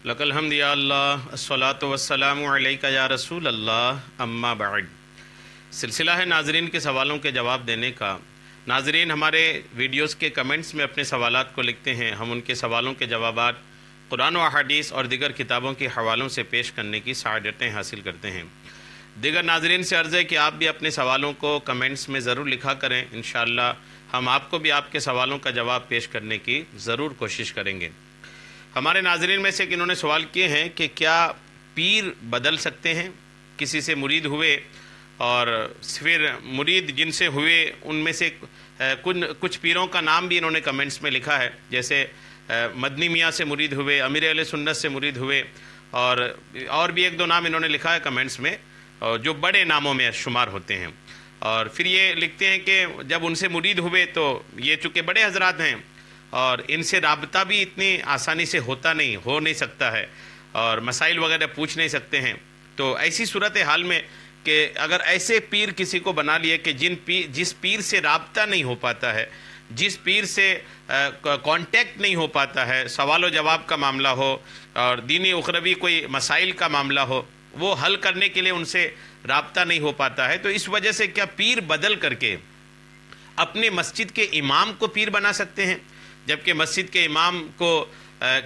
لک الحمد یا اللہ الصلاۃ والسلام علیک یا رسول اللہ اما بعد۔ سلسلہ ہے ناظرین کے سوالوں کے جواب دینے کا۔ ناظرین ہمارے ویڈیوز کے کمنٹس میں اپنے سوالات کو لکھتے ہیں، ہم ان کے سوالوں کے جوابات قرآن و احادیث اور دیگر کتابوں کے حوالوں سے پیش کرنے کی سعادتیں حاصل کرتے ہیں۔ دیگر ناظرین سے عرض ہے کہ آپ بھی اپنے سوالوں کو کمنٹس میں ضرور لکھا کریں، انشاءاللہ ہم آپ کو بھی آپ کے سوالوں کا جواب پیش کرنے کی ضرور کوشش کریں گے۔ ہمارے ناظرین میں سے انہوں نے سوال کیے ہیں کہ کیا پیر بدل سکتے ہیں؟ کسی سے مرید ہوئے اور پھر مرید جن سے ہوئے ان میں سے کچھ پیروں کا نام بھی انہوں نے کمنٹس میں لکھا ہے، جیسے مدنی میاں سے مرید ہوئے، امیر اہل سنت سے مرید ہوئے، اور بھی ایک دو نام انہوں نے لکھا ہے کمنٹس میں جو بڑے ناموں میں شمار ہوتے ہیں۔ اور پھر یہ لکھتے ہیں کہ جب ان سے مرید ہوئے تو یہ چونکہ بڑے حضرات ہیں اور ان سے رابطہ بھی اتنی آسانی سے ہو نہیں سکتا ہے، اور مسائل وغیرہ پوچھ نہیں سکتے ہیں، تو ایسی صورتحال میں کہ اگر ایسے پیر کسی کو بنا لیے کہ جس پیر سے رابطہ نہیں ہو پاتا ہے، جس پیر سے کانٹیکٹ نہیں ہو پاتا ہے، سوال و جواب کا معاملہ ہو اور دینی اخروی کوئی مسائل کا معاملہ ہو، وہ حل کرنے کے لیے ان سے رابطہ نہیں ہو پاتا ہے، تو اس وجہ سے کیا پیر بدل کر کے اپنے مسجد کے امام کو پیر بنا سکتے ہیں؟ جبکہ مسجد کے امام کو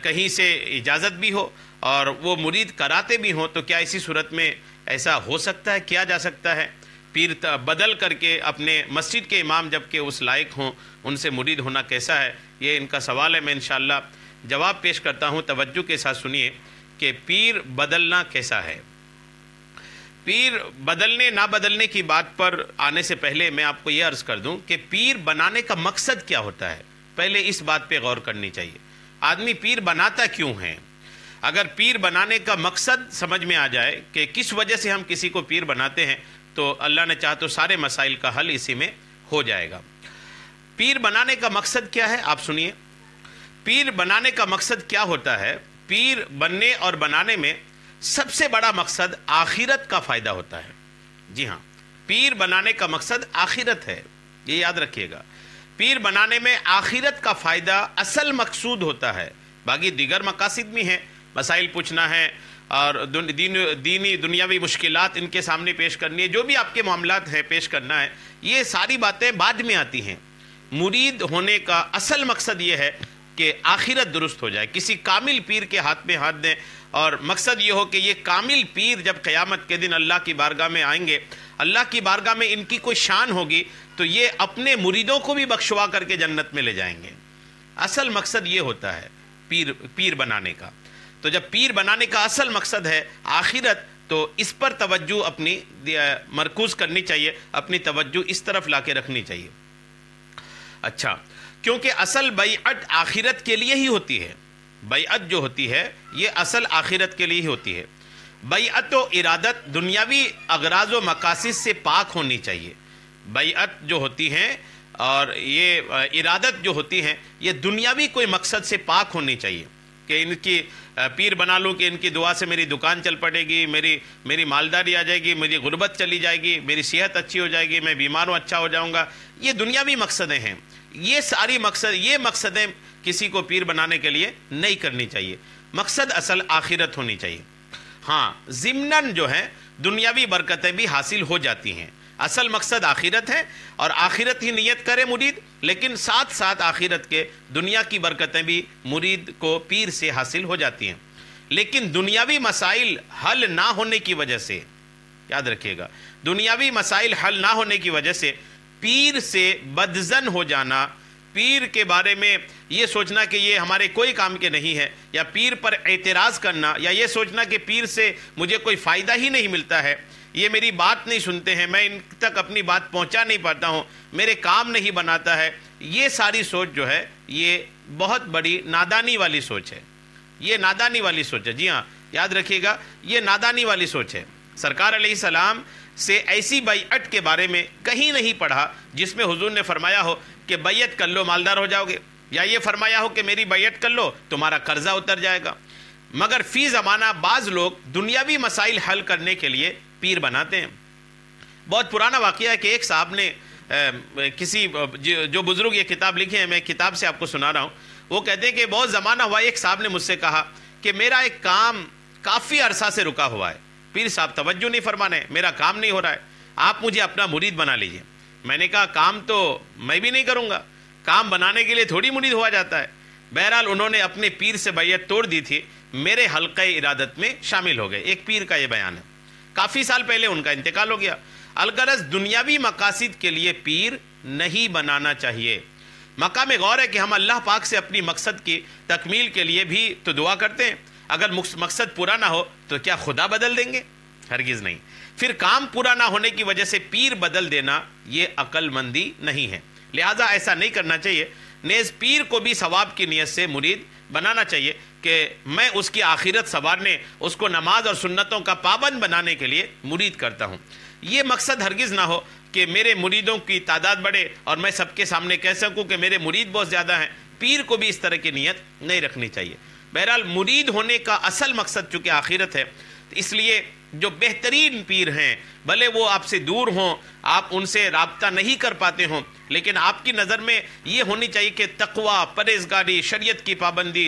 کہیں سے اجازت بھی ہو اور وہ مرید کراتے بھی ہوں، تو کیا اسی صورت میں ایسا ہو سکتا ہے، کیا جا سکتا ہے؟ پیر بدل کر کے اپنے مسجد کے امام جبکہ اس لائق ہوں، ان سے مرید ہونا کیسا ہے؟ یہ ان کا سوال ہے، میں انشاءاللہ جواب پیش کرتا ہوں، توجہ کے ساتھ سنیے کہ پیر بدلنا کیسا ہے۔ پیر بدلنے نہ بدلنے کی بات پر آنے سے پہلے میں آپ کو یہ عرض کر دوں کہ پیر بنانے کا مقصد کیا ہوتا ہے، پہلے اس بات پہ غور کرنی چاہیے۔ آدمی پیر بناتا کیوں ہے؟ اگر پیر بنانے کا مقصد سمجھ میں آ جائے کہ کس وجہ سے ہم کسی کو پیر بناتے ہیں، تو اللہ نے چاہا تو سارے مسائل کا حل اسی میں ہو جائے گا۔ پیر بنانے کا مقصد کیا ہے، آپ سنیے۔ پیر بنانے کا مقصد کیا ہوتا ہے؟ پیر بننے اور بنانے میں سب سے بڑا مقصد آخرت کا فائدہ ہوتا ہے۔ جی ہاں، پیر بنانے کا مقصد آخرت ہے، یہ یاد رکھیے گا۔ پیر بنانے میں آخرت کا فائدہ اصل مقصود ہوتا ہے، باقی دیگر مقاصد بھی ہیں، مسائل پوچھنا ہے اور دینی دنیاوی مشکلات ان کے سامنے پیش کرنی ہے، جو بھی آپ کے معاملات ہیں پیش کرنا ہے، یہ ساری باتیں بعد میں آتی ہیں۔ مرید ہونے کا اصل مقصد یہ ہے کہ آخرت درست ہو جائے، کسی کامل پیر کے ہاتھ میں ہاتھ دیں، اور مقصد یہ ہو کہ یہ کامل پیر جب قیامت کے دن اللہ کی بارگاہ میں آئیں گے، اللہ کی بارگاہ میں ان کی کوئی شان ہوگی تو یہ اپنے مریدوں کو بھی بخشوا کر کے جنت میں لے جائیں گے۔ اصل مقصد یہ ہوتا ہے پیر بنانے کا۔ تو جب پیر بنانے کا اصل مقصد ہے آخرت، تو اس پر توجہ اپنی مرکوز کرنی چاہیے، اپنی توجہ اس طرف لا کے رکھنی چاہیے۔ اچھا، کیونکہ اصل بیعت آخرت کے لیے ہی ہوتی ہے۔ بیعت جو ہوتی ہے یہ اصل آخرت کے لیے ہی ہوتی ہے۔ بیعت و ارادت دنیاوی اغراض و مقاصد سے پاک ہونی چاہیے۔ بیعت جو ہوتی ہیں اور یہ ارادت جو ہوتی ہیں یہ دنیاوی کوئی مقصد سے پاک ہونی چاہیے، کہ ان کی پیر بنا لوں کہ ان کی دعا سے میری دکان چل پڑے گی، میری مالداری آ جائے گی، میری غربت چلی جائے گی، میری صحت اچھی ہو جائے گی، میں بیمار ہوں اچھا ہو جاؤں گا۔ یہ دنیاوی مقصدیں ہیں، یہ مقصدیں کسی کو پیر بنانے کے لیے نہیں کرنی چاہیے۔ مقصد اصل آخرت ہونی چاہیے۔ ہاں، ضمناً جو ہے دنیاوی برکتیں بھی حاصل ہو جاتی ہیں۔ اصل مقصد آخرت ہے اور آخرت ہی نیت کرے مرید، لیکن ساتھ ساتھ آخرت کے دنیا کی برکتیں بھی مرید کو پیر سے حاصل ہو جاتی ہیں۔ لیکن دنیاوی مسائل حل نہ ہونے کی وجہ سے، یاد رکھیے گا، دنیاوی مسائل حل نہ ہونے کی وجہ سے پیر سے بدظن ہو جانا، پیر کے بارے میں یہ سوچنا کہ یہ ہمارے کوئی کام کے نہیں ہے، یا پیر پر اعتراض کرنا، یا یہ سوچنا کہ پیر سے مجھے کوئی فائدہ ہی نہیں ملتا ہے، یہ میری بات نہیں سنتے ہیں، میں ان تک اپنی بات پہنچا نہیں پاتا ہوں، میرے کام نہیں بناتا ہے، یہ ساری سوچ جو ہے یہ بہت بڑی نادانی والی سوچ ہے۔ یہ نادانی والی سوچ ہے، جی ہاں یاد رکھیے گا، یہ نادانی والی سوچ ہے۔ سرکار علیہ السلام سے ایسی بیعت کے بارے میں کہیں نہیں پڑھا جس میں حضور نے فرمایا ہو کہ بیعت کر لو مالدار ہو جاؤ گے، یا یہ فرمایا ہو کہ میری بیعت کر لو تمہارا قرضہ اتر جائے گا۔ مگر فی زمانہ بعض لوگ دنیاوی مسائل حل کرنے کے لیے پیر بناتے ہیں۔ بہت پرانا واقعہ ہے کہ ایک صاحب نے کسی جو بزرگ یہ کتاب لکھے ہیں، میں کتاب سے آپ کو سنا رہا ہوں، وہ کہتے ہیں کہ بہت زمانہ ہوا ایک صاحب نے مجھ سے کہا کہ میرا ایک کام کافی عرصہ سے رکا ہوا ہے، پیر صاحب توجہ نہیں فرمانے، میرا کام نہیں ہو رہا ہے، آپ مجھے اپنا مرید بنا لیجئے۔ میں نے کہا کام تو میں بھی نہیں کروں گا، کام بنانے کے لیے تھوڑی مرید ہوا جاتا ہے۔ بہرحال انہوں نے اپنے پیر سے بیعت توڑ دی تھی، میرے حلقہ ارادت میں شامل ہو گئے۔ ایک پیر کا یہ بیان ہے، کافی سال پہلے ان کا انتقال ہو گیا۔ الغرض دنیاوی مقاصد کے لیے پیر نہیں بنانا چاہیے۔ مقام غور ہے کہ ہم اللہ پاک سے اپنی مقصد کی تکمیل کے لیے بھی تو دعا کرتے ہیں، اگر مقصد پورا نہ ہو تو کیا خدا بدل دیں گے؟ ہرگز نہیں۔ پھر کام پورا نہ ہونے کی وجہ سے پیر بدل دینا یہ عقل مندی نہیں ہے، لہٰذا ایسا نہیں کرنا چاہیے۔ نیز پیر کو بھی ثواب کی نیت سے مرید بنانا چاہیے کہ میں اس کی آخرت سنوارنے، اس کو نماز اور سنتوں کا پابند بنانے کے لیے مرید کرتا ہوں۔ یہ مقصد ہرگز نہ ہو کہ میرے مریدوں کی تعداد بڑھے اور میں سب کے سامنے کہہ سکوں کہ میرے مرید بہت زیادہ ہیں۔ پیر کو بھی اس طرح کی نیت نہیں رکھنی چاہیے۔ بہرحال مرید ہونے کا اصل مقصد چونکہ آخرت ہے، اس لیے جو بہترین پیر ہیں بھلے وہ آپ سے دور ہوں، آپ ان سے رابطہ نہیں کر پاتے ہوں، لیکن آپ کی نظر میں یہ ہونی چاہیے کہ تقوی، پرہیزگاری، شریعت کی پابندی،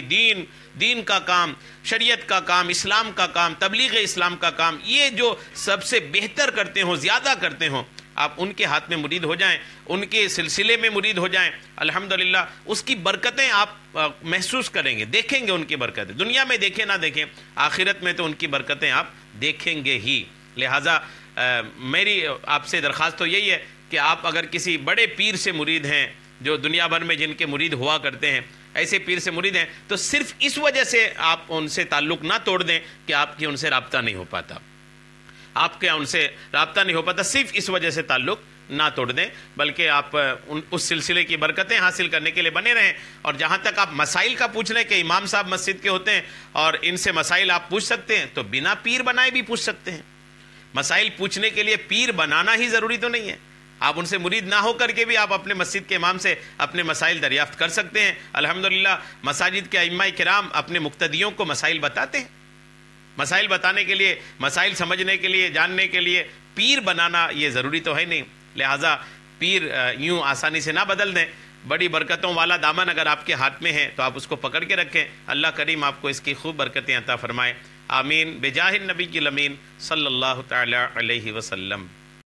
دین کا کام، شریعت کا کام، اسلام کا کام، تبلیغ اسلام کا کام، یہ جو سب سے بہتر کرتے ہوں، زیادہ کرتے ہوں، آپ ان کے ہاتھ میں مرید ہو جائیں، ان کے سلسلے میں مرید ہو جائیں، الحمدللہ اس کی برکتیں آپ محسوس کریں گے، دیکھیں گے ان کی برکتیں۔ دنیا میں دیکھیں نہ دیکھیں، آخرت میں تو ان کی برکتیں آپ دیکھیں گے ہی۔ لہٰذا میری آپ سے درخواست تو یہی ہے کہ آپ اگر کسی بڑے پیر سے مرید ہیں، جو دنیا بھر میں جن کے مرید ہوا کرتے ہیں، ایسے پیر سے مرید ہیں، تو صرف اس وجہ سے آپ ان سے تعلق نہ توڑ دیں کہ آپ کی ان سے رابطہ نہیں ہو پاتا، آپ کے ان سے رابطہ نہیں ہو پاتا، صرف اس وجہ سے تعلق نہ توڑ دیں، بلکہ آپ اس سلسلے کی برکتیں حاصل کرنے کے لیے بنے رہیں۔ اور جہاں تک آپ مسائل کا پوچھ رہے ہیں کہ امام صاحب مسجد کے ہوتے ہیں اور ان سے مسائل آپ پوچھ سکتے ہیں، تو بنا پیر بنائے بھی پوچھ سکتے ہیں۔ مسائل پوچھنے کے لیے پیر بنانا ہی ضروری تو نہیں ہے، آپ ان سے مرید نہ ہو کر کے بھی آپ اپنے مسجد کے امام سے اپنے مسائل دریافت کر سکتے ہیں۔ الحمدللہ مساجد کے ائمہ کرام اپنے مقتدیوں کو مسائل بتاتے ہیں۔ مسائل بتانے کے لیے، مسائل سمجھنے کے لیے، جاننے کے لیے پیر بنانا یہ ضروری تو ہے نہیں، لہٰذا پیر یوں آسانی سے نہ بدل دیں۔ بڑی برکتوں والا دامن اگر آپ کے ہاتھ میں ہے تو آپ اس کو پکڑ کے رکھیں، اللہ کریم آپ کو اس کی خوب برکتیں عطا فرمائے، آمین، بجاہ النبی الامین صلی اللہ تعالی علیہ وسلم۔